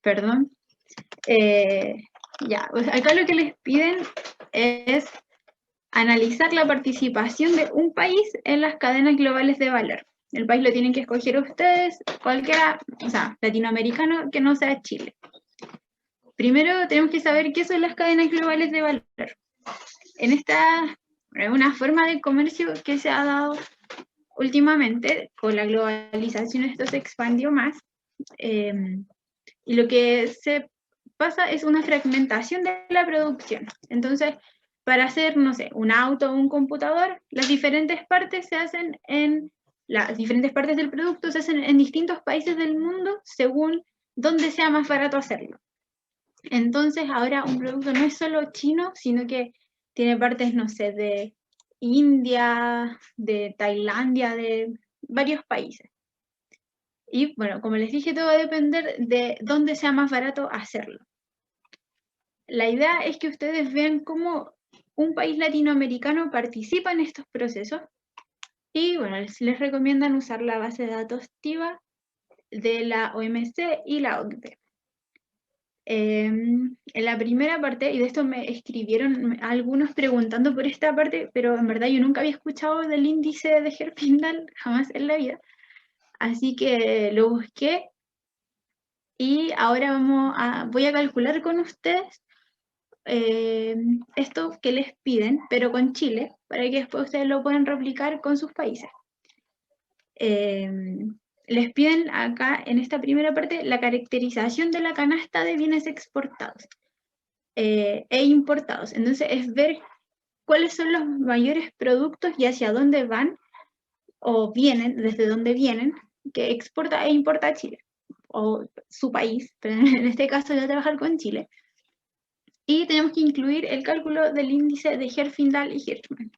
perdón. Ya, pues acá lo que les piden es analizar la participación de un país en las cadenas globales de valor. El país lo tienen que escoger ustedes, cualquiera, o sea, latinoamericano que no sea Chile. Primero tenemos que saber qué son las cadenas globales de valor. En esta, una forma de comercio que se ha dado últimamente, con la globalización esto se expandió más, y lo que se pasa es una fragmentación de la producción. Entonces, para hacer, no sé, un auto o un computador, las diferentes partes se hacen en, las diferentes partes del producto se hacen en distintos países del mundo según dónde sea más barato hacerlo. Entonces, ahora un producto no es solo chino, sino que tiene partes, no sé, de India, de Tailandia, de varios países. Y bueno, como les dije, todo va a depender de dónde sea más barato hacerlo. La idea es que ustedes vean cómo un país latinoamericano participa en estos procesos y bueno, les recomiendan usar la base de datos TIVA de la OMC y la OCDE. En la primera parte, y de esto me escribieron algunos preguntando por esta parte, pero en verdad yo nunca había escuchado del índice de Herfindahl, jamás en la vida. Así que lo busqué y ahora voy a calcular con ustedes esto que les piden, pero con Chile, para que después ustedes lo puedan replicar con sus países. Les piden acá, en esta primera parte, la caracterización de la canasta de bienes exportados e importados. Entonces, es ver cuáles son los mayores productos y hacia dónde van o vienen, desde dónde vienen, que exporta e importa Chile, o su país, pero en este caso voy a trabajar con Chile. Y tenemos que incluir el cálculo del índice de Herfindahl y Hirschman.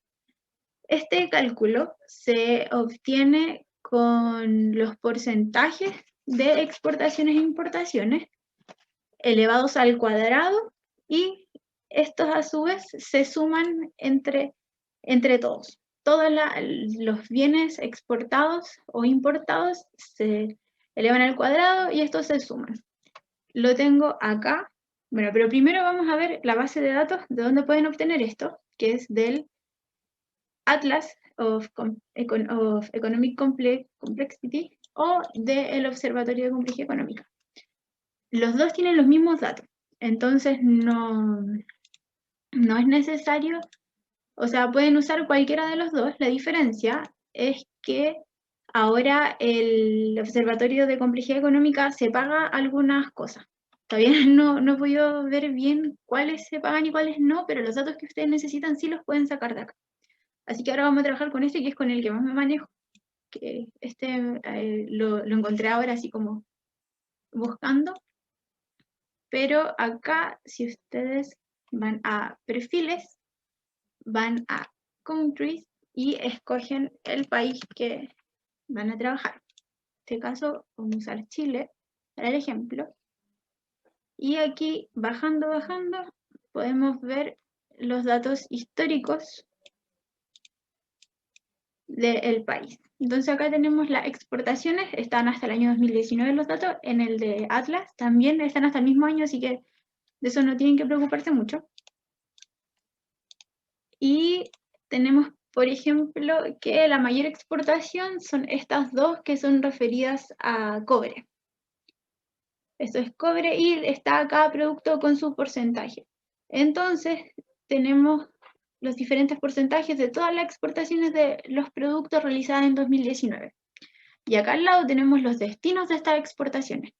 Este cálculo se obtiene con los porcentajes de exportaciones e importaciones elevados al cuadrado y estos a su vez se suman entre todos. Todos los bienes exportados o importados se elevan al cuadrado y estos se suman. Lo tengo acá. Bueno, pero primero vamos a ver la base de datos de dónde pueden obtener esto, que es del Atlas of Economic Complexity o del Observatorio de Complejidad Económica. Los dos tienen los mismos datos, entonces no es necesario, o sea, pueden usar cualquiera de los dos. La diferencia es que ahora el Observatorio de Complejidad Económica se paga algunas cosas. Todavía no he podido ver bien cuáles se pagan y cuáles no, pero los datos que ustedes necesitan sí los pueden sacar de acá. Así que ahora vamos a trabajar con este, que es con el que más me manejo, que lo encontré ahora así como buscando. Pero acá, si ustedes van a perfiles, van a countries y escogen el país que van a trabajar. En este caso, vamos a usar Chile para el ejemplo. Y aquí, bajando, podemos ver los datos históricos del país. Entonces acá tenemos las exportaciones, están hasta el año 2019 los datos, en el de Atlas también están hasta el mismo año, así que de eso no tienen que preocuparse mucho. Y tenemos, por ejemplo, que la mayor exportación son estas dos que son referidas a cobre. Esto es cobre y está cada producto con su porcentaje. Entonces, tenemos los diferentes porcentajes de todas las exportaciones de los productos realizadas en 2019. Y acá al lado tenemos los destinos de estas exportaciones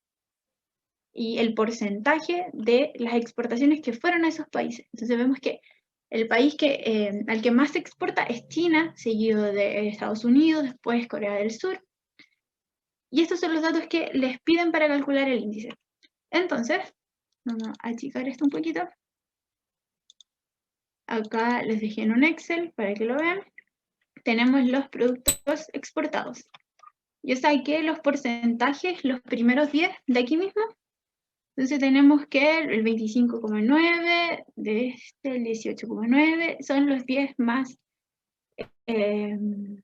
y el porcentaje de las exportaciones que fueron a esos países. Entonces vemos que el país al que más se exporta es China, seguido de Estados Unidos, después Corea del Sur. Y estos son los datos que les piden para calcular el índice. Entonces, vamos a achicar esto un poquito. Acá les dejé en un Excel para que lo vean. Tenemos los productos exportados. Yo saqué los porcentajes, los primeros 10 de aquí mismo. Entonces tenemos que el 25,9 de este, el 18,9 son los 10 más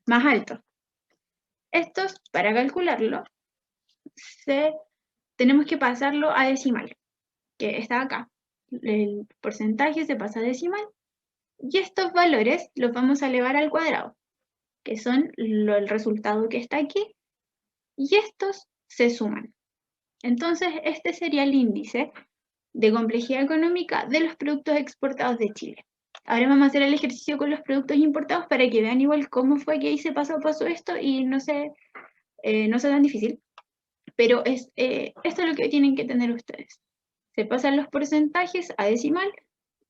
altos. Estos, para calcularlo, se tenemos que pasarlo a decimal, que está acá. El porcentaje se pasa a decimal, y estos valores los vamos a elevar al cuadrado, que son el resultado que está aquí, y estos se suman. Entonces, este sería el índice de complejidad económica de los productos exportados de Chile. Ahora vamos a hacer el ejercicio con los productos importados para que vean igual cómo fue que hice paso a paso esto y no sea tan difícil. Pero esto es lo que tienen que tener ustedes. Se pasan los porcentajes a decimal,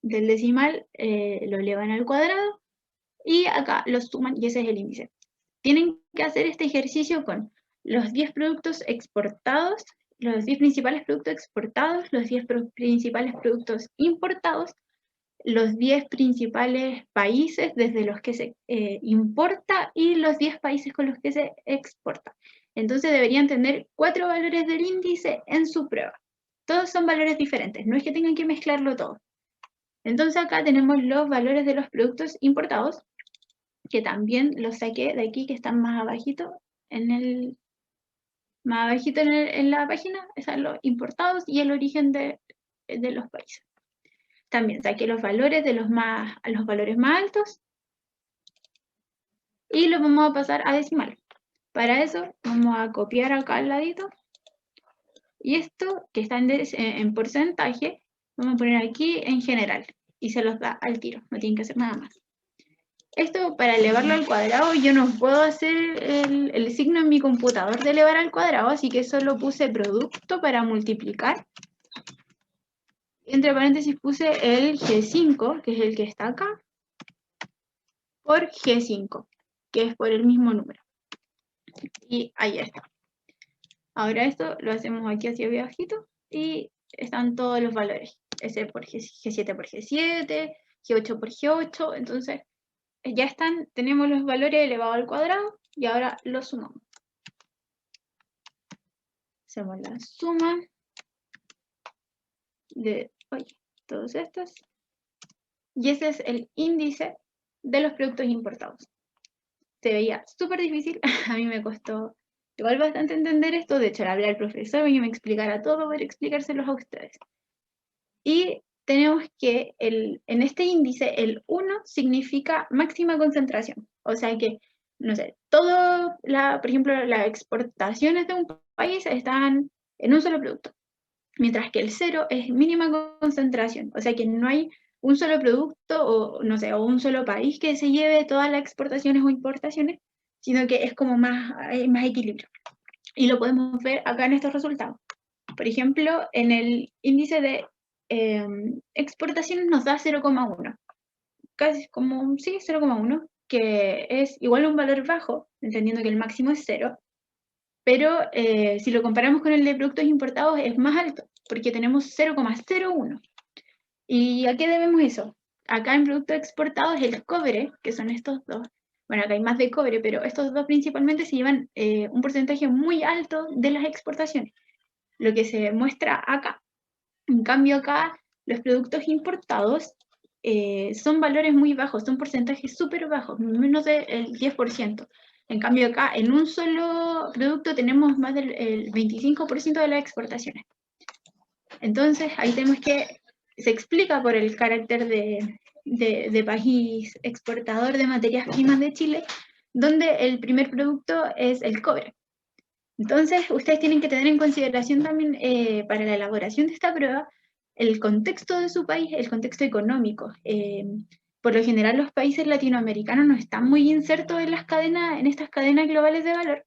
del decimal lo elevan al cuadrado y acá los suman y ese es el índice. Tienen que hacer este ejercicio con los 10 productos exportados, los 10 principales productos exportados, los 10 principales productos importados, los 10 principales países desde los que se importa y los 10 países con los que se exporta. Entonces deberían tener 4 valores del índice en su prueba. Todos son valores diferentes, no es que tengan que mezclarlo todo. Entonces acá tenemos los valores de los productos importados, que también los saqué de aquí, que están más abajito en la página, están los importados y el origen de los países. También saqué los valores de los valores más altos y los vamos a pasar a decimal. Para eso vamos a copiar acá al ladito y esto que está en porcentaje, vamos a poner aquí en general y se los da al tiro, no tienen que hacer nada más. Esto para elevarlo al cuadrado, yo no puedo hacer el signo en mi computador de elevar al cuadrado, así que solo puse producto para multiplicar. Entre paréntesis puse el G5, que es el que está acá, por G5, que es por el mismo número. Y ahí está. Ahora esto lo hacemos aquí hacia abajito y están todos los valores. S por G7 por G7, G8 por G8, entonces ya están, tenemos los valores elevados al cuadrado y ahora los sumamos. Hacemos la suma de todos estos. Y ese es el índice de los productos importados. Se veía súper difícil, a mí me costó igual bastante entender esto, de hecho le hablé al profesor y que me explicara todo para explicárselos a ustedes. Y tenemos que en este índice el 1 significa máxima concentración, o sea que, no sé, por ejemplo, las exportaciones de un país están en un solo producto, mientras que el 0 es mínima concentración, o sea que no hay un solo producto o, no sé, o un solo país que se lleve todas las exportaciones o importaciones, sino que es como hay más equilibrio. Y lo podemos ver acá en estos resultados. Por ejemplo, en el índice de exportaciones nos da 0,1, casi como, sí, 0,1, que es igual a un valor bajo, entendiendo que el máximo es 0, pero si lo comparamos con el de productos importados es más alto, porque tenemos 0,01. ¿Y a qué debemos eso? Acá en productos exportados el cobre, que son estos dos, bueno, acá hay más de cobre, pero estos dos principalmente se llevan un porcentaje muy alto de las exportaciones, lo que se muestra acá. En cambio acá los productos importados son valores muy bajos, son porcentajes súper bajos, menos del 10%. En cambio acá en un solo producto tenemos más del 25% de las exportaciones. Entonces ahí tenemos que, se explica por el carácter de país exportador de materias primas de Chile, donde el primer producto es el cobre. Entonces ustedes tienen que tener en consideración también para la elaboración de esta prueba el contexto de su país, el contexto económico. Por lo general los países latinoamericanos no están muy insertos en estas cadenas globales de valor,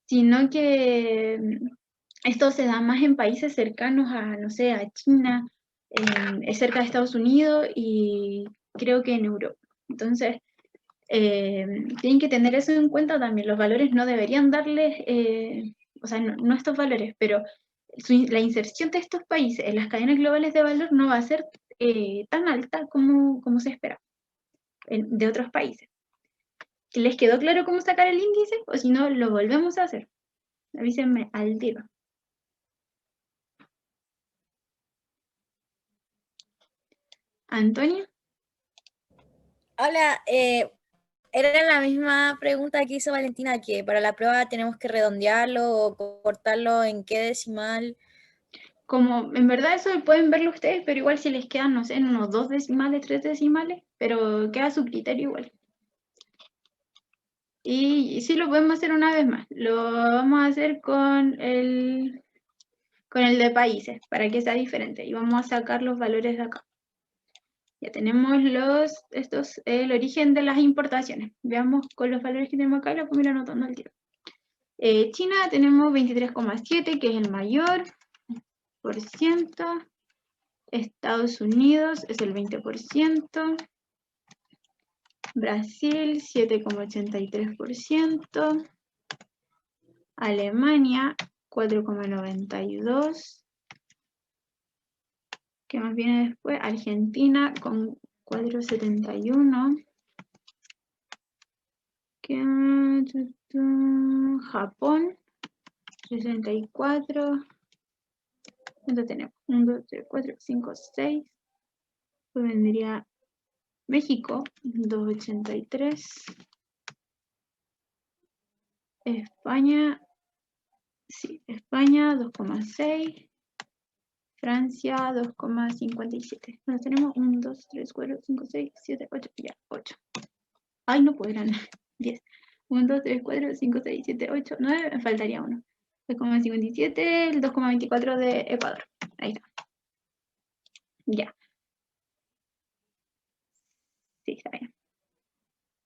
sino que esto se da más en países cercanos a, no sé, a China, cerca de Estados Unidos y creo que en Europa. Entonces, tienen que tener eso en cuenta también. Los valores no deberían darles, o sea, no estos valores, pero la inserción de estos países en las cadenas globales de valor no va a ser tan alta como se espera de otros países. ¿Les quedó claro cómo sacar el índice? O si no, lo volvemos a hacer. Avísenme al tiro. Antonia. Hola, Era la misma pregunta que hizo Valentina, que para la prueba tenemos que redondearlo o cortarlo en qué decimal. Como en verdad eso pueden verlo ustedes, pero igual si les quedan, no sé, en unos 2 decimales, 3 decimales, pero queda a su criterio igual. Y sí lo podemos hacer una vez más. Lo vamos a hacer con el de países, para que sea diferente. Y vamos a sacar los valores de acá. Ya tenemos el origen de las importaciones. Veamos con los valores que tenemos acá y lo podemos ir anotando al tiro. China tenemos 23,7, que es el mayor por ciento. Estados Unidos es el 20%. Brasil 7,83%. Alemania 4,92%. ¿Qué más viene después? Argentina con 4,71%. Japón 64%. ¿Cuánto tenemos? 1, 2, 3, 4, 5, 6. Pues vendría México 2,83%. España, sí, España 2,6%. Francia 2,57. Bueno, tenemos 1, 2, 3, 4, 5, 6, 7, 8, ya, 8. Ay, no puedo, eran 10. 1, 2, 3, 4, 5, 6, 7, 8, 9, me faltaría uno. 2,57, el 2,24 de Ecuador. Ahí está. Ya. Sí, está bien.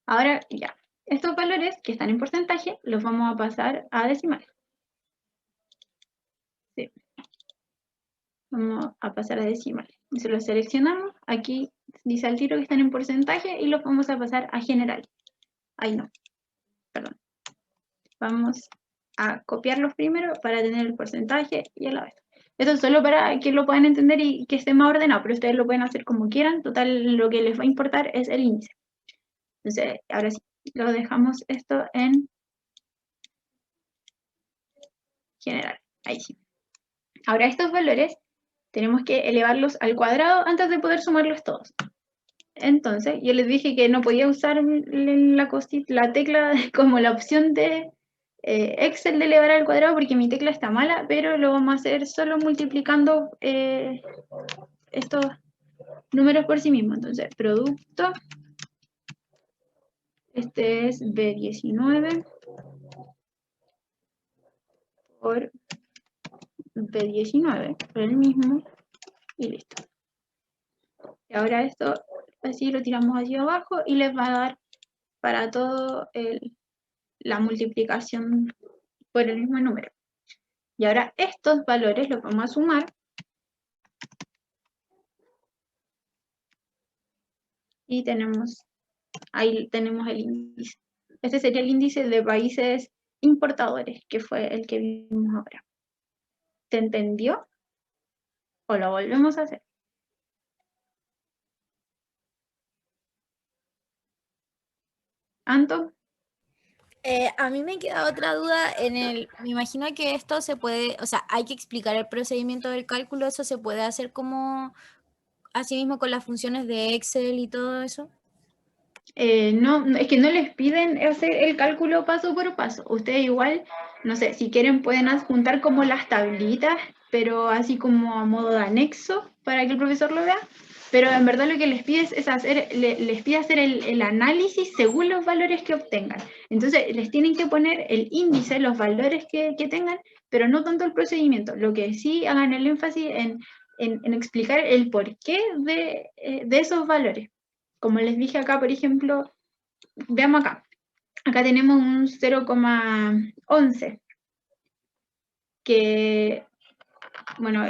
Ahora, ya. Estos valores que están en porcentaje los vamos a pasar a decimal. Sí. Vamos a pasar a decimal. Se los seleccionamos. Aquí dice al tiro que están en porcentaje y los vamos a pasar a general. Ahí no. Perdón. Vamos a copiarlos primero para tener el porcentaje y a la vez. Esto es solo para que lo puedan entender y que esté más ordenado, pero ustedes lo pueden hacer como quieran. Total, lo que les va a importar es el índice. Entonces, ahora sí, lo dejamos esto en general. Ahí sí. Ahora estos valores tenemos que elevarlos al cuadrado antes de poder sumarlos todos. Entonces, yo les dije que no podía usar la tecla como la opción de Excel de elevar al cuadrado porque mi tecla está mala, pero lo vamos a hacer solo multiplicando estos números por sí mismos. Entonces, producto, este es B19 por B19, por el mismo, y listo. Y ahora esto, así lo tiramos hacia abajo y les va a dar para todo la multiplicación por el mismo número. Y ahora estos valores los vamos a sumar y ahí tenemos el índice. Este sería el índice de países importadores, que fue el que vimos ahora. ¿Se entendió? ¿O lo volvemos a hacer? ¿Anto? A mí me queda otra duda me imagino que esto se puede, o sea, hay que explicar el procedimiento del cálculo, eso se puede hacer como así mismo con las funciones de Excel y todo eso. No, es que no les piden hacer el cálculo paso por paso. Ustedes igual, no sé, si quieren pueden adjuntar como las tablitas, pero así como a modo de anexo para que el profesor lo vea. Pero en verdad lo que les pide es les pide hacer el análisis según los valores que obtengan. Entonces les tienen que poner el índice, los valores que tengan, pero no tanto el procedimiento. Lo que sí hagan el énfasis en explicar el porqué de esos valores. Como les dije acá, por ejemplo, veamos acá. Acá tenemos un 0,11, que, bueno,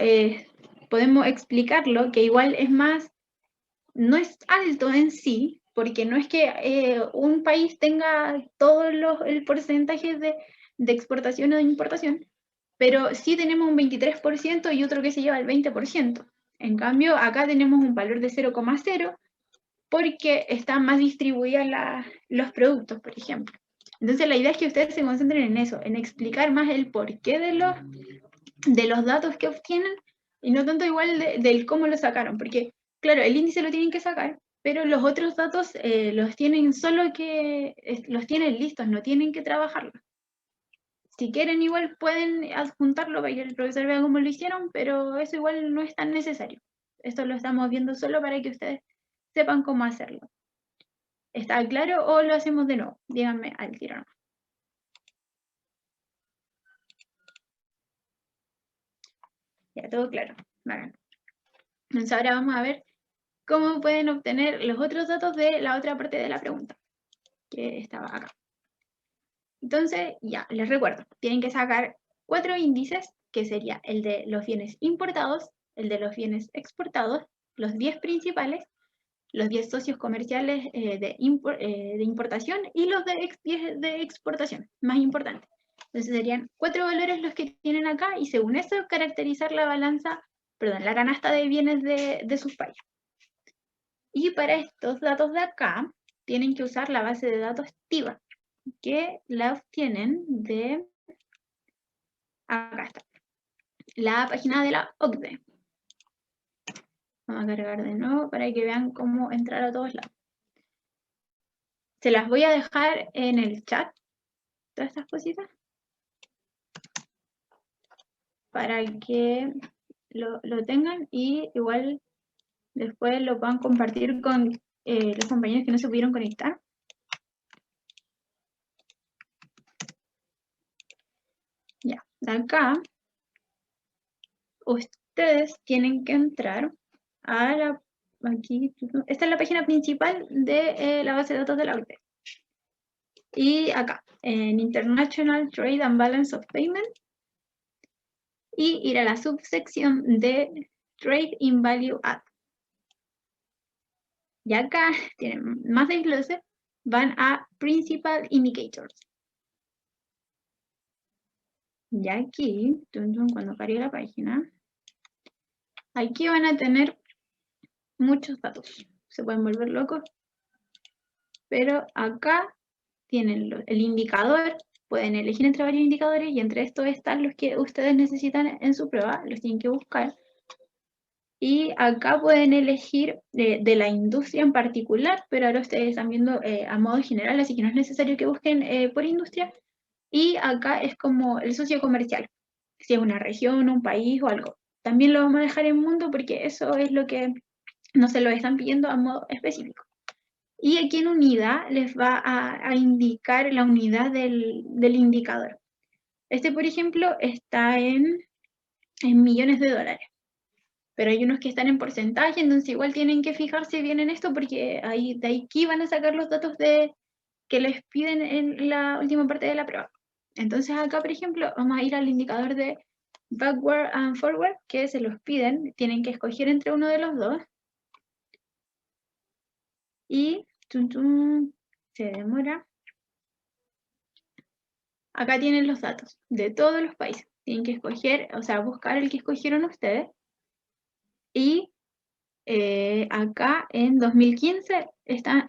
podemos explicarlo, que igual es más, no es alto en sí, porque no es que un país tenga todo el porcentaje de exportación o de importación, pero sí tenemos un 23% y otro que se lleva el 20%. En cambio, acá tenemos un valor de 0,0 porque están más distribuidos los productos, por ejemplo. Entonces la idea es que ustedes se concentren en eso, en explicar más el porqué de los datos que obtienen y no tanto igual del cómo lo sacaron, porque claro, el índice lo tienen que sacar, pero los otros datos los tienen los tienen listos, no tienen que trabajarlos. Si quieren igual pueden adjuntarlo para que el profesor vea cómo lo hicieron, pero eso igual no es tan necesario. Esto lo estamos viendo solo para que ustedes sepan cómo hacerlo. ¿Está claro o lo hacemos de nuevo? Díganme al tiro. Ya, todo claro. Vale. Entonces ahora vamos a ver cómo pueden obtener los otros datos de la otra parte de la pregunta, que estaba acá. Entonces, ya, les recuerdo, tienen que sacar 4 índices, que sería el de los bienes importados, el de los bienes exportados, los 10 principales, los 10 socios comerciales de importación y los de 10 de exportación, más importante. Entonces serían 4 valores los que tienen acá y según eso caracterizar la la canasta de bienes de sus países. Y para estos datos de acá tienen que usar la base de datos TIBA, que la obtienen de, acá está, la página de la OCDE. Vamos a cargar de nuevo para que vean cómo entrar a todos lados. Se las voy a dejar en el chat, todas estas cositas, para que lo tengan y igual después lo puedan compartir con los compañeros que no se pudieron conectar. Ya, acá ustedes tienen que entrar a aquí, esta es la página principal de la base de datos de la OCDE. Y acá, en International Trade and Balance of Payment, y ir a la subsección de Trade in Value Add. Y acá tienen más desglose, van a Principal Indicators. Y aquí, cuando cargue la página, aquí van a tener muchos datos. Se pueden volver locos. Pero acá tienen el indicador, pueden elegir entre varios indicadores y entre estos están los que ustedes necesitan en su prueba, los tienen que buscar. Y acá pueden elegir de la industria en particular, pero ahora ustedes están viendo a modo general, así que no es necesario que busquen por industria. Y acá es como el socio comercial, si es una región, un país o algo. También lo vamos a dejar en mundo porque eso es lo que no se lo están pidiendo a modo específico. Y aquí en unidad les va a indicar la unidad del indicador. Este, por ejemplo, está en millones de dólares. Pero hay unos que están en porcentaje, entonces igual tienen que fijarse bien en esto porque de aquí van a sacar los datos que les piden en la última parte de la prueba. Entonces acá, por ejemplo, vamos a ir al indicador de backward and forward, que se los piden, tienen que escoger entre uno de los dos. Y se demora. Acá tienen los datos de todos los países. Tienen que escoger, o sea, buscar el que escogieron ustedes. Y acá en 2015 están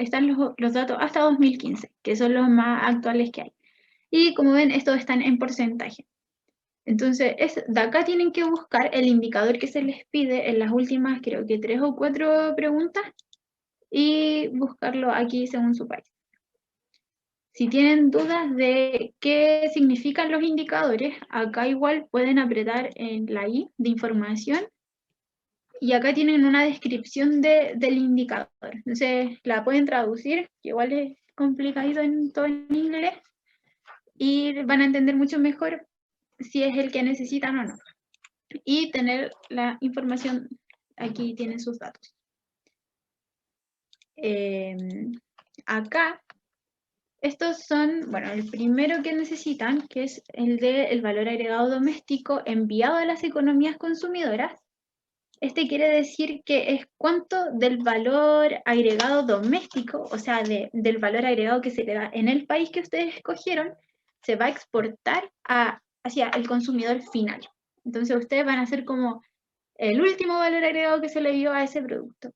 los datos hasta 2015, que son los más actuales que hay. Y como ven, estos están en porcentaje. Entonces, de acá tienen que buscar el indicador que se les pide en las últimas, creo que 3 o 4 preguntas, y buscarlo aquí según su país. Si tienen dudas de qué significan los indicadores, acá igual pueden apretar en la I de información y acá tienen una descripción del indicador. Entonces la pueden traducir, que igual es complicadito en todo en inglés, y van a entender mucho mejor si es el que necesitan o no. Y tener la información, aquí tienen sus datos. Acá, estos son, bueno, el primero que necesitan, que es el del valor agregado doméstico enviado a las economías consumidoras. Este quiere decir que es cuánto del valor agregado doméstico, o sea, del valor agregado que se le da en el país que ustedes escogieron, se va a exportar hacia el consumidor final. Entonces ustedes van a hacer como el último valor agregado que se le dio a ese producto.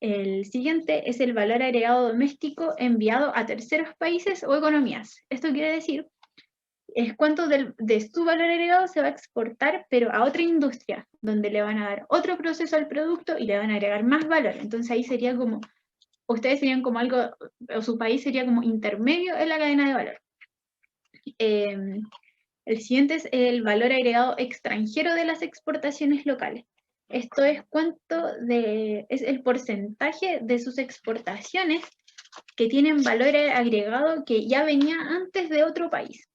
El siguiente es el valor agregado doméstico enviado a terceros países o economías. Esto quiere decir es cuánto de su valor agregado se va a exportar, pero a otra industria, donde le van a dar otro proceso al producto y le van a agregar más valor. Entonces ahí sería como, ustedes serían como algo, o su país sería como intermedio en la cadena de valor. El siguiente es el valor agregado extranjero de las exportaciones locales. Esto es es el porcentaje de sus exportaciones que tienen valor agregado que ya venía antes de otro país.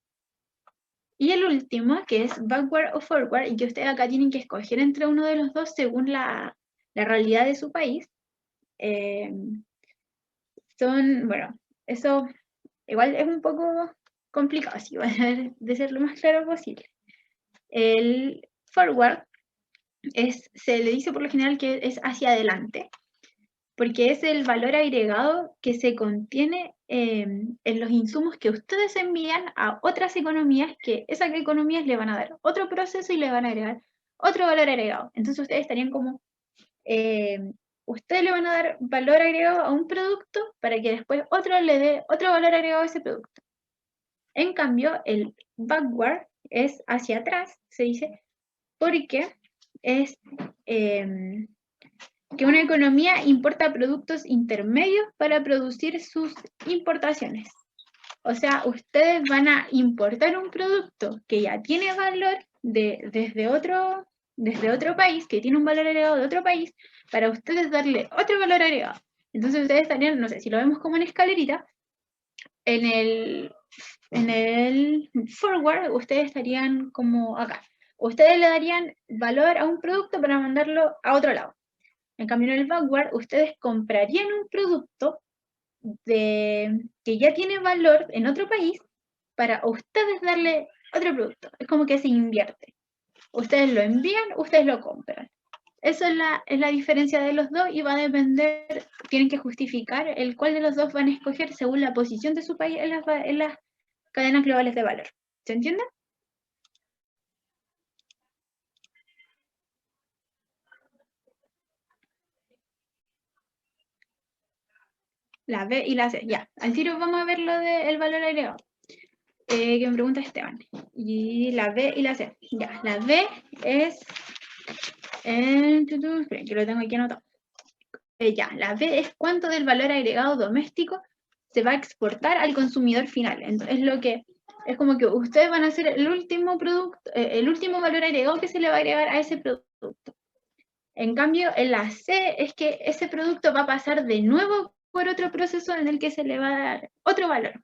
Y el último, que es backward o forward, y que ustedes acá tienen que escoger entre uno de los dos según la realidad de su país. Bueno, eso igual es un poco complicado, así va a de ser lo más claro posible. El forward se le dice por lo general que es hacia adelante, porque es el valor agregado que se contiene en los insumos que ustedes envían a otras economías, que esas economías le van a dar otro proceso y le van a agregar otro valor agregado. Entonces ustedes estarían como, ustedes le van a dar valor agregado a un producto para que después otro le dé otro valor agregado a ese producto. En cambio, el backward es hacia atrás, se dice, porque es que una economía importa productos intermedios para producir sus importaciones. O sea, ustedes van a importar un producto que ya tiene valor desde otro país, que tiene un valor agregado de otro país, para ustedes darle otro valor agregado. Entonces ustedes estarían, no sé, si lo vemos como en escalerita, en el forward ustedes estarían como acá. Ustedes le darían valor a un producto para mandarlo a otro lado. En cambio, en el backward, ustedes comprarían un producto que ya tiene valor en otro país para ustedes darle otro producto. Es como que se invierte. Ustedes lo envían, ustedes lo compran. Esa es la diferencia de los dos y va a depender, tienen que justificar el cuál de los dos van a escoger según la posición de su país en las cadenas globales de valor. ¿Se entiende? La B y la C. Ya, al tiro vamos a ver lo del valor agregado. Que me pregunta Esteban. Y la B y la C. Ya, la B es... esperen, que lo tengo aquí anotado. Ya, la B es cuánto del valor agregado doméstico se va a exportar al consumidor final. Entonces, es como que ustedes van a hacer el último producto, el último valor agregado que se le va a agregar a ese producto. En cambio, en la C es que ese producto va a pasar de nuevo por otro proceso en el que se le va a dar otro valor.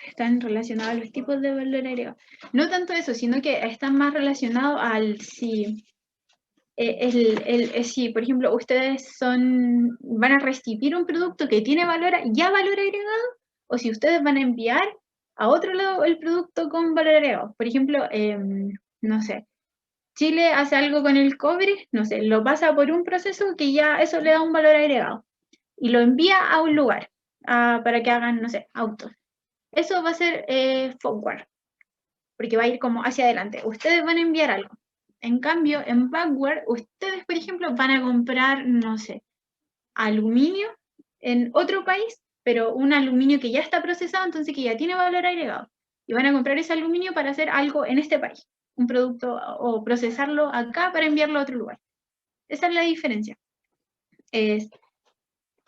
Están relacionados a los tipos de valor agregado. No tanto eso, sino que están más relacionados al si, si por ejemplo, ustedes van a recibir un producto que tiene valor agregado, o si ustedes van a enviar a otro lado el producto con valor agregado. Por ejemplo, no sé, Chile hace algo con el cobre, no sé, lo pasa por un proceso que ya eso le da un valor agregado y lo envía a un lugar para que hagan, no sé, autos. Eso va a ser forward, porque va a ir como hacia adelante. Ustedes van a enviar algo. En cambio, en backward, ustedes, por ejemplo, van a comprar, no sé, aluminio en otro país, pero un aluminio que ya está procesado, entonces que ya tiene valor agregado. Y van a comprar ese aluminio para hacer algo en este país, un producto, o procesarlo acá para enviarlo a otro lugar. Esa es la diferencia. Es,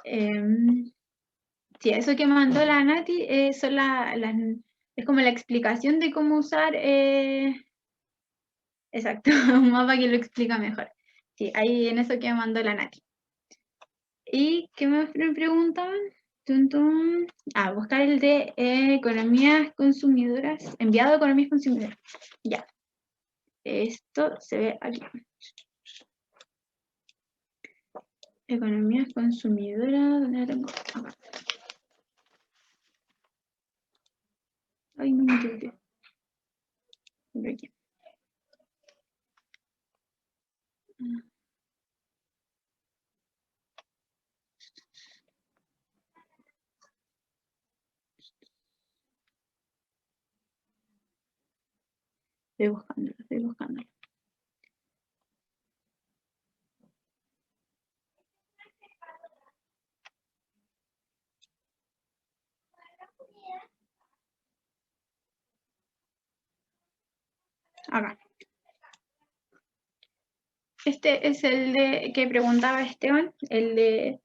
sí, eso que mandó la Nati es como la explicación de cómo usar, exacto, un mapa que lo explica mejor. Sí, ahí en eso que mandó la Nati. ¿Y qué me preguntaban? Buscar el de economías consumidoras, enviado a economías consumidoras. Ya, esto se ve aquí. Economías consumidoras, ¿dónde la tengo? Acá. Ay, no me equivoqué. Por aquí. Estoy buscándolo, estoy buscándolo. acá. Este es el de que preguntaba Esteban, el de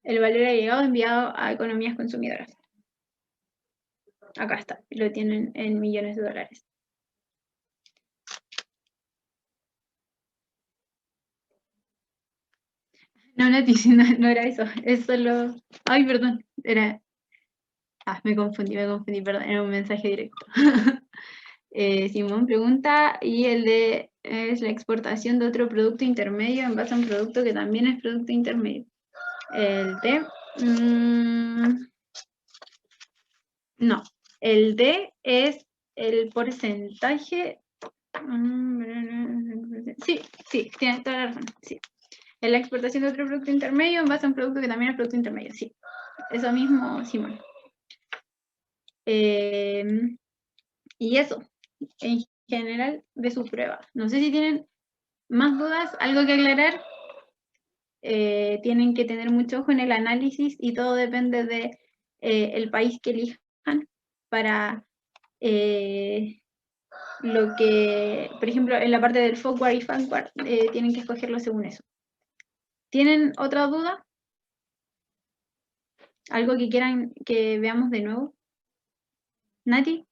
el valor agregado enviado a economías consumidoras. Acá está, lo tienen en millones de dólares. No, Nati, no era eso, es solo... Ay, perdón, era... me confundí, perdón, era un mensaje directo. Simón pregunta, y el de es la exportación de otro producto intermedio en base a un producto que también es producto intermedio. El D, no, el D es el porcentaje. Sí, tienes toda la razón. Sí. En la exportación de otro producto intermedio en base a un producto que también es producto intermedio. Sí, eso mismo, Simón. Y eso, en general, de su prueba. No sé si tienen más dudas, algo que aclarar. Tienen que tener mucho ojo en el análisis y todo depende de el país que elijan para lo que, por ejemplo, en la parte del forward y backward, tienen que escogerlo según eso. ¿Tienen otra duda? ¿Algo que quieran que veamos de nuevo? ¿Nati?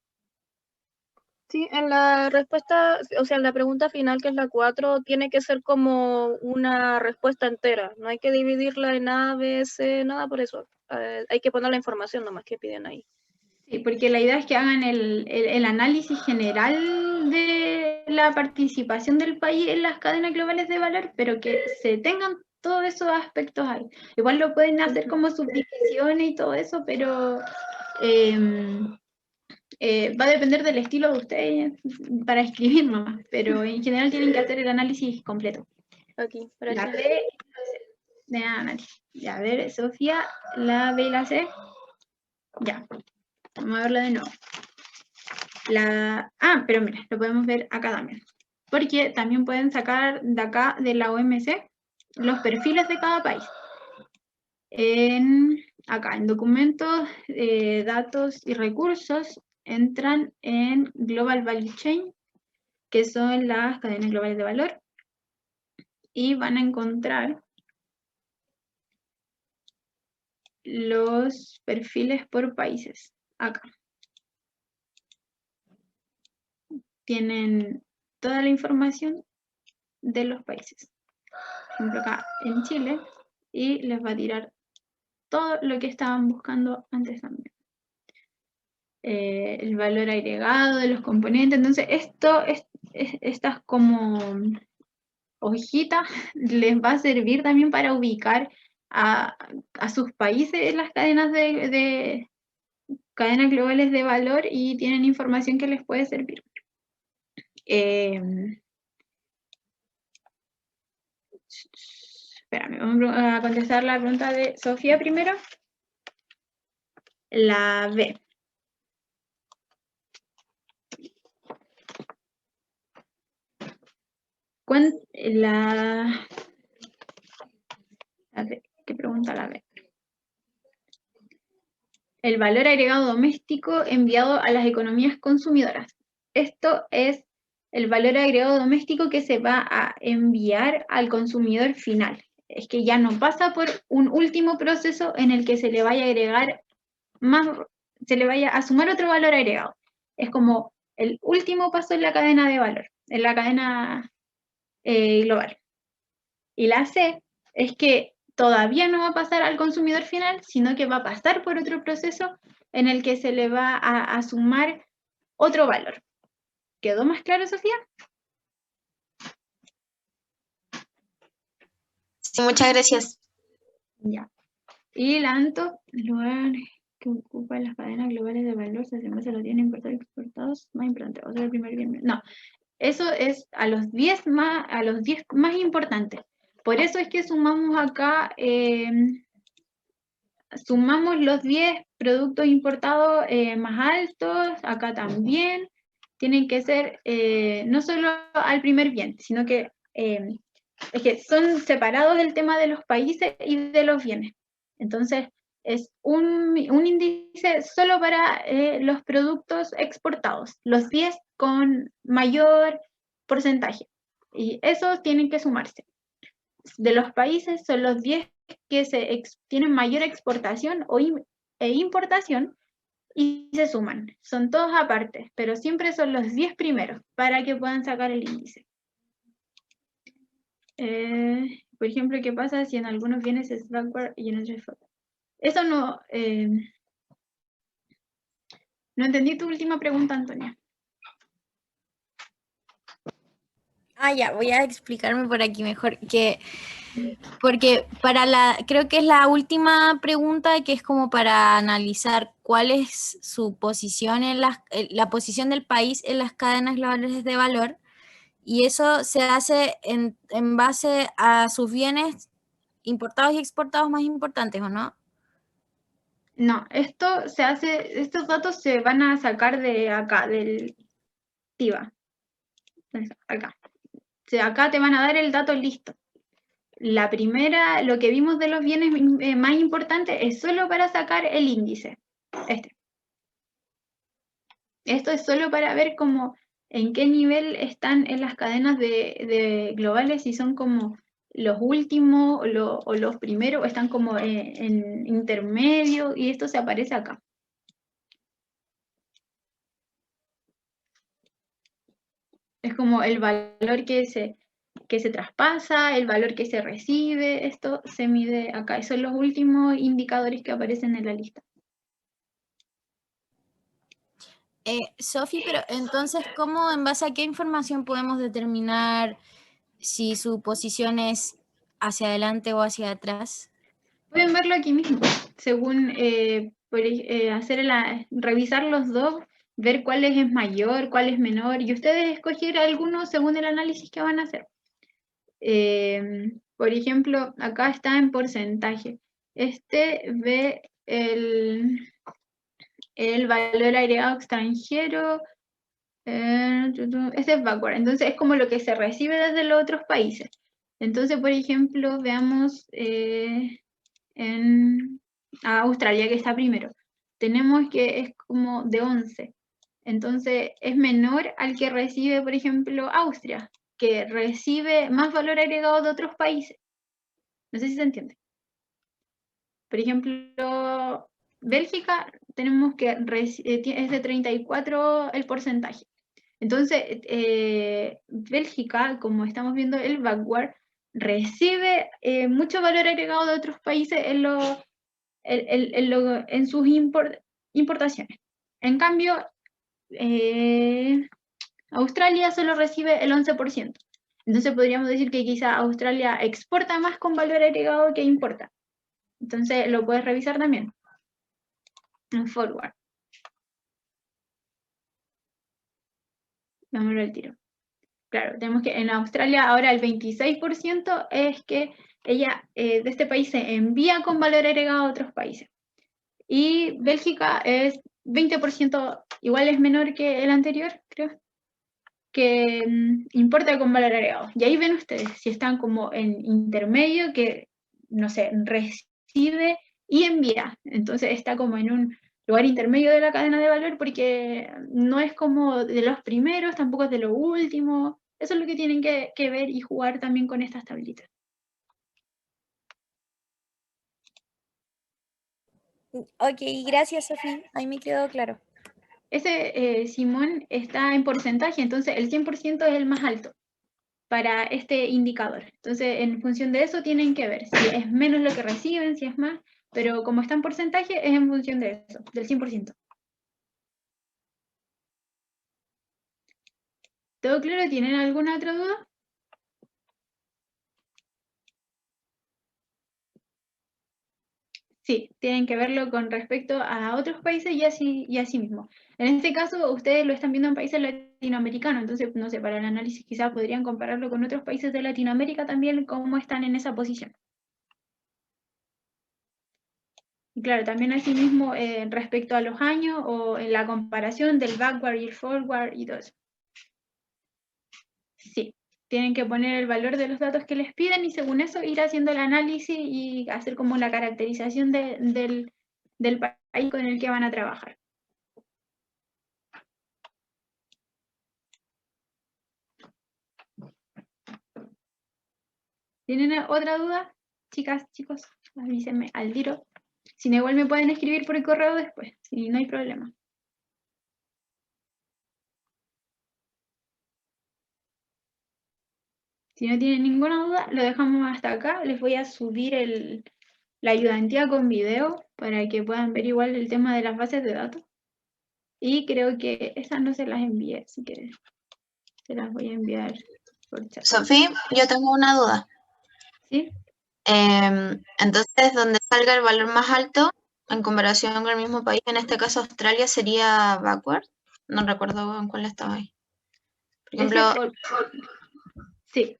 Sí, en la respuesta, o sea, en la pregunta final, que es la 4, tiene que ser como una respuesta entera. No hay que dividirla en A, B, C, nada por eso. Hay que poner la información nomás que piden ahí. Sí, porque la idea es que hagan el análisis general de la participación del país en las cadenas globales de valor, pero que se tengan todos esos aspectos ahí. Igual lo pueden hacer como subdivisiones y todo eso, pero va a depender del estilo de ustedes para escribir nomás, pero en general tienen que hacer el análisis completo. Aquí, La gracias. B, de nada, Nati. Ya, a ver, Sofía, la B y la C. Ya, vamos a verla de nuevo. Pero mira, lo podemos ver acá también. Porque también pueden sacar de acá, de la OMC, los perfiles de cada país. Acá, en documentos, datos y recursos, entran en Global Value Chain, que son las cadenas globales de valor, y van a encontrar los perfiles por países, acá. Tienen toda la información de los países. Por ejemplo, acá en Chile, y les va a tirar todo lo que estaban buscando antes también. El valor agregado de los componentes. Entonces, estas como hojitas les va a servir también para ubicar a sus países en las cadenas de cadenas globales de valor, y tienen información que les puede servir. Espérame, vamos a contestar la pregunta de Sofía primero. La B. A ver, ¿qué pregunta la B? El valor agregado doméstico enviado a las economías consumidoras. Esto es el valor agregado doméstico que se va a enviar al consumidor final. Es que ya no pasa por un último proceso en el que se le vaya a agregar más, se le vaya a sumar otro valor agregado. Es como el último paso en la cadena de valor, en la cadena global. Y la C es que todavía no va a pasar al consumidor final, sino que va a pasar por otro proceso en el que se le va a sumar otro valor. ¿Quedó más claro, Sofía? Sí, muchas gracias. Ya. Y la ANTO, el lugar que ocupa las cadenas globales de valor, se hace los bienes importados y exportados más importantes. O sea, el primer bien. No, eso es a los 10 más importantes. Por eso es que sumamos acá, sumamos los 10 productos importados más altos, acá también. Tienen que ser no solo al primer bien, sino que es que son separados del tema de los países y de los bienes. Entonces, es un índice solo para los productos exportados, los 10 con mayor porcentaje. Y esos tienen que sumarse. De los países son los 10 que tienen mayor exportación e importación y se suman. Son todos aparte, pero siempre son los 10 primeros para que puedan sacar el índice. Por ejemplo, ¿qué pasa si en algunos bienes es backward y en otros es forward? Eso no... no entendí tu última pregunta, Antonia. Ya, voy a explicarme por aquí mejor, porque creo que es la última pregunta que es como para analizar cuál es su posición la posición del país en las cadenas globales de valor, y eso se hace en base a sus bienes importados y exportados más importantes, ¿o no? No, estos datos se van a sacar de acá, del TIVA. Acá. O sea, acá te van a dar el dato listo. La primera, lo que vimos de los bienes más importantes es solo para sacar el índice. Esto es solo para ver cómo, en qué nivel están en las cadenas de globales, si son como los últimos o los primeros, o están como en intermedio, y esto se aparece acá. Es como el valor que se traspasa, el valor que se recibe, esto se mide acá. Esos son los últimos indicadores que aparecen en la lista. Sofi, pero entonces, ¿cómo, en base a qué información podemos determinar si su posición es hacia adelante o hacia atrás? Pueden verlo aquí mismo, según revisar los dos, ver cuál es mayor, cuál es menor, y ustedes escoger alguno según el análisis que van a hacer. Por ejemplo, acá está en porcentaje. Este ve el valor agregado extranjero. Este es backward, entonces es como lo que se recibe desde los otros países. Entonces, por ejemplo, veamos a Australia, que está primero. Tenemos que es como de 11. Entonces, es menor al que recibe, por ejemplo, Austria, que recibe más valor agregado de otros países. No sé si se entiende. Por ejemplo, Bélgica, tenemos que es de 34 el porcentaje. Entonces, Bélgica, como estamos viendo el backward, recibe mucho valor agregado de otros países en sus importaciones. En cambio, Australia solo recibe el 11%. Entonces podríamos decir que quizá Australia exporta más con valor agregado que importa. Entonces lo puedes revisar también en forward. Vámonos al tiro. Claro, tenemos que en Australia ahora el 26% es que ella de este país se envía con valor agregado a otros países. Y Bélgica es 20%, igual es menor que el anterior, creo, que importa con valor agregado. Y ahí ven ustedes si están como en intermedio, que, no sé, recibe y envía. Entonces está como en un lugar intermedio de la cadena de valor porque no es como de los primeros, tampoco es de los últimos. Eso es lo que tienen que ver y jugar también con estas tablitas. Ok, gracias, Sofía. Ahí me quedó claro. Ese Simón está en porcentaje, entonces el 100% es el más alto para este indicador. Entonces, en función de eso tienen que ver si es menos lo que reciben, si es más, pero como está en porcentaje, es en función de eso, del 100%. ¿Todo claro? ¿Tienen alguna otra duda? Sí, tienen que verlo con respecto a otros países y así mismo. En este caso, ustedes lo están viendo en países latinoamericanos, entonces, no sé, para el análisis quizás podrían compararlo con otros países de Latinoamérica también, cómo están en esa posición. Y claro, también asimismo respecto a los años o en la comparación del backward y el forward y todo eso. Sí, tienen que poner el valor de los datos que les piden y según eso ir haciendo el análisis y hacer como la caracterización del país con el que van a trabajar. ¿Tienen otra duda? Chicas, chicos, avísenme al tiro. Si no, igual me pueden escribir por el correo después, si no hay problema. Si no tienen ninguna duda, lo dejamos hasta acá. Les voy a subir la ayudantía con video para que puedan ver igual el tema de las bases de datos. Y creo que esas no se las envié, si quieren. Se las voy a enviar por chat. Sofía, yo tengo una duda. ¿Sí? Entonces, donde salga el valor más alto en comparación con el mismo país, en este caso Australia, sería backward. No recuerdo en cuál estaba ahí. Por ejemplo, Sí.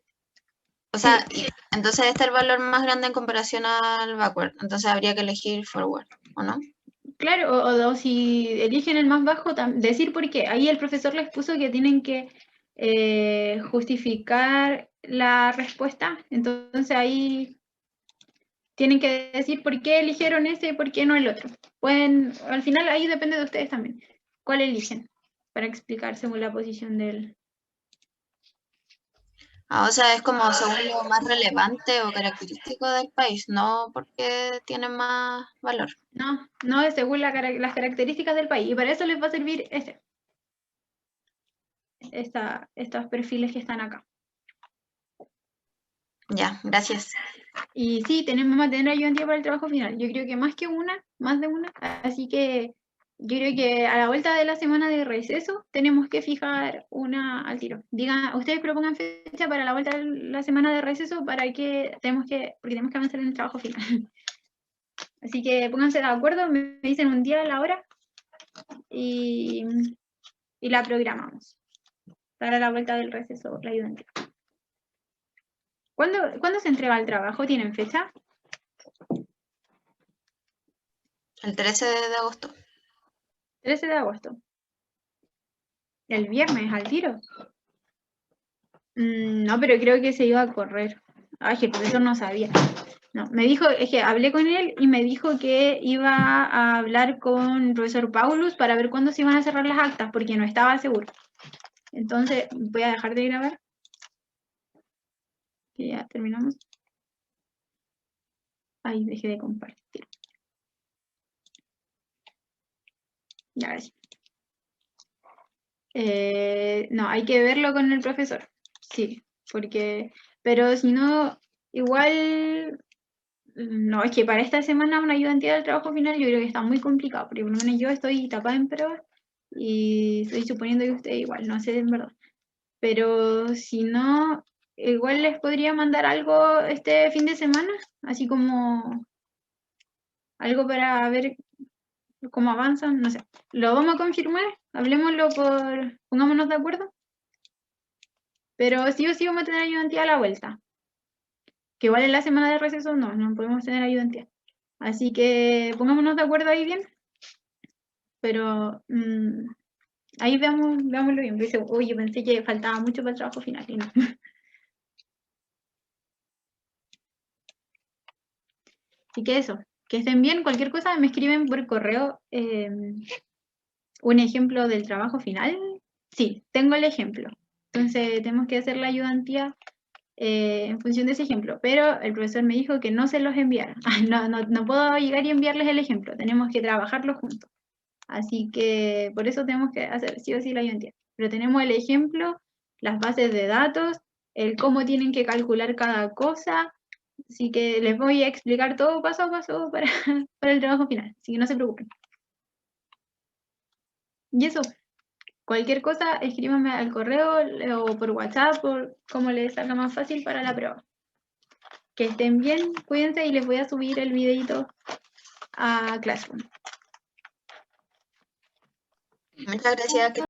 o sea, entonces este es el valor más grande en comparación al backward. Entonces habría que elegir forward, ¿o no? Claro, o si eligen el más bajo, decir por qué. Ahí el profesor les puso que tienen que justificar la respuesta. Entonces ahí tienen que decir por qué eligieron ese y por qué no el otro. Pueden, al final ahí depende de ustedes también. ¿Cuál eligen? Para explicar según la posición del... O sea, es como según lo más relevante o característico del país, no porque tiene más valor. No, es según las características del país. Y para eso les va a servir estos perfiles que están acá. Ya, gracias. Y sí, vamos a tener ayudantía para el trabajo final. Yo creo que más de una. Así que yo creo que a la vuelta de la semana de receso tenemos que fijar una al tiro. Digan, ustedes propongan fecha para la vuelta de la semana de receso porque tenemos que avanzar en el trabajo final. Así que pónganse de acuerdo, me dicen un día a la hora y la programamos para la vuelta del receso, la ayudantía. ¿Cuándo se entrega el trabajo? ¿Tienen fecha? El 13 de agosto. 13 de agosto. El viernes, al tiro. No, pero creo que se iba a correr. Ay, que el profesor no sabía. No, me dijo, es que hablé con él y me dijo que iba a hablar con el profesor Paulus para ver cuándo se iban a cerrar las actas, porque no estaba seguro. Entonces, voy a dejar de grabar. Que ya terminamos. Ahí dejé de compartir. Ya, gracias. No, hay que verlo con el profesor. Sí, porque... Pero si no, igual... No, es que para esta semana una ayudantía del trabajo final yo creo que está muy complicado, porque por lo menos yo estoy tapada en pruebas y estoy suponiendo que usted igual, no sé en verdad. Pero si no, igual les podría mandar algo este fin de semana, así como algo para ver cómo avanzan, no sé. Lo vamos a confirmar, hablemoslo pongámonos de acuerdo. Pero sí o sí vamos a tener ayudantía a la vuelta. Que igual en la semana de receso no podemos tener ayudantía. Así que pongámonos de acuerdo ahí bien. Pero ahí veámoslo bien. Dice, oye, pensé que faltaba mucho para el trabajo final. Y no. Así que eso, que estén bien. Cualquier cosa me escriben por correo un ejemplo del trabajo final. Sí, tengo el ejemplo. Entonces tenemos que hacer la ayudantía en función de ese ejemplo. Pero el profesor me dijo que no se los enviara. No puedo llegar y enviarles el ejemplo. Tenemos que trabajarlo juntos. Así que por eso tenemos que hacer sí o sí la ayudantía. Pero tenemos el ejemplo, las bases de datos, el cómo tienen que calcular cada cosa. Así que les voy a explicar todo paso a paso para el trabajo final. Así que no se preocupen. Y eso, cualquier cosa, escríbanme al correo o por WhatsApp, por como les salga más fácil para la prueba. Que estén bien, cuídense y les voy a subir el videito a Classroom. Muchas gracias.